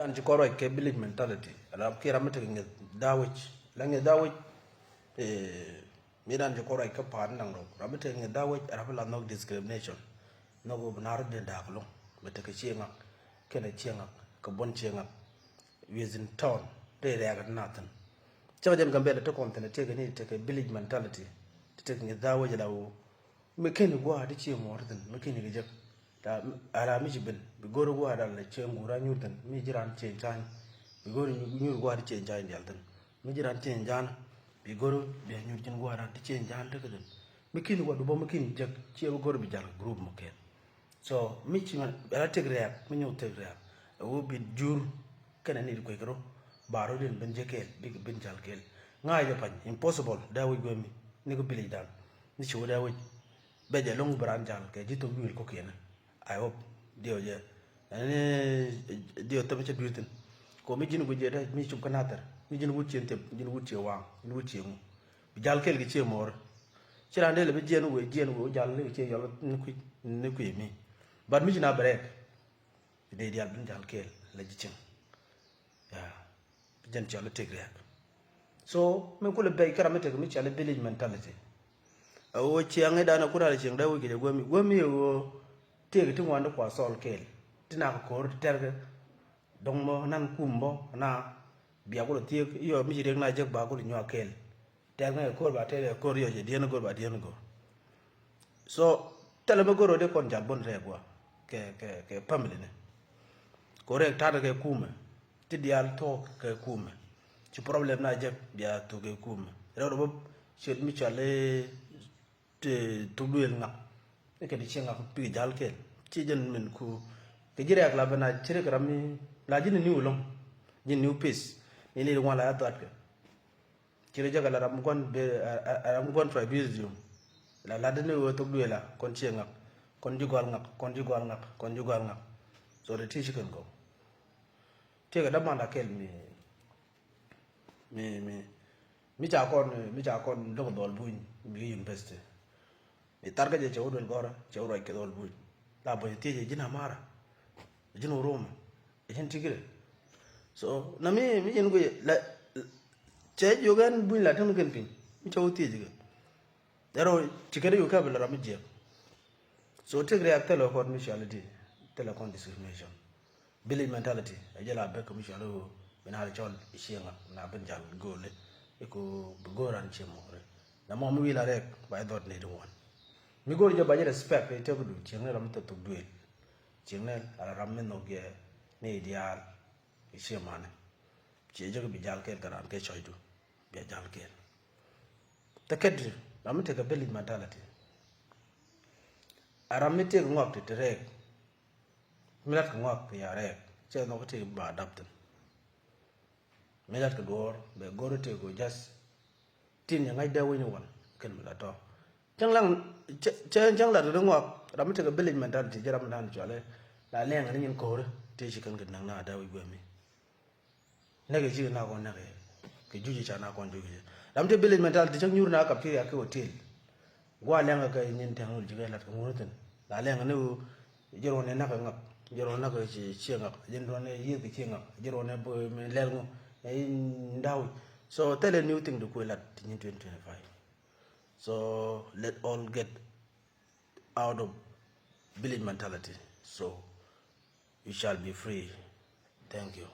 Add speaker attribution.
Speaker 1: An ci koro ke village mentality ala ki ramata ngi dawich la ngi dawich mi dan ci koro ke pan nang ro ramata ngi dawich ala no discrimination no go bnar de daklo meta ke cienga kene cienga ko bon cienga within town de ya nathan ci jen gambe to kontene te ni te ke village mentality te ngi dawich la wo me ken go adi ci mo ordin me ken ngi jek ta ala mi jibin bi goro go ada la ce ngura nyurdan mi jiran ce jan bi goro nyur go adi ce jan yaldan mi jiran ce jan bi goro be nyur jin go ada ce jan de gadan mi kin go do bo mi kin jek ce goro bi jal group mo ken so mi ci man ala tegre mi nyu tegre wo bi jur kana ni ko goro baro den ben jekel bi ben jal kel ngay ja pan impossible da wi go mi ni ko bili dal ni ci da wi be je long bran jal ke jito bi ko ken I hope dio je dio tam ci biutin ko mi jinu guje da mi ci kanatar mi jinu wucce te jinu wucce wa jinu wucce mu bi jal kel gi ci mor ci rande le bi jenu wo jal le ci yalla ni ku mi bad mi jina brek de dial bin jal kel la ji cin ya jen ci yalla tegre so men ko le bay karamete mi ci yalla village mentality o ci an da na kura ci da wo gi gomi yo tege ti wanda kwa sol kel tina ko terge dong mo nan kumbo na biya ko tie yo mi jire na jeg ba ko nyo kel terge ko ba tere ko yo je dien go ba dien go so tele me goro de kon jal bon regwa ke family ne ko rek ta ke kuma ti dial to ke kuma ci problem na jeg biya to ke kuma rew do chet mi chale te to duel ngak ke di chenga ko pi jal kel ci jen men ku ke jire ak la bana cire krami la jini ni ulong jini ni pis ni ni wala ya dat ke cire jaga la ram gon be ram gon fa bizio la de ne wo to duela kon chenga kon jugol ngak so de ti chicken go te ga damanda kel mi ja kon do dol buñ mi university mi targa je chewdol gora chewro ke dol buñ la boy tije jina mara jina roma jin tigre so na mi jin go la che yogan buñ la tan gen pin mi chaw tije ga daro tikere yo ka bela ram je so tigre ak telo ko mi shalati telo kon discrimination village mentality ajala be ko mi shalo bina chol ishenga na benjal gole eko goran chemo na mo mi la rek bay dot ne do won mi gor jo baje respect e tebudu chengne ram to duel chengne ala ram no ge ne ideal ise mane che jo bi jal ke garan ke choydu be jal ke ta kedri ram te ga beli mentality aram mi te ngok te rek milat ngok ya rek che no te ba adapten milat ko dor be gor te go jas tin ya ngai da woni won ken mi la to chang la de ngwa ram te ga village mentality jaram nan chale la leng ni nyin ko re te shi kan gan na da wi gwe mi ne ga ji na ko na ke juji cha na ko juji ram te village mentality chang nyur na ka pi ya ke hotel gwa leng ga nyin tang ji ga la ko ngurten la leng ne jero ne na ka ngap jero na ka chi ngap jero ne yi ke chi ngap jero ne bo me leng ai ndaw so tell a new thing to ko lat in 2025. So let all get out of village mentality. So you shall be free. Thank you.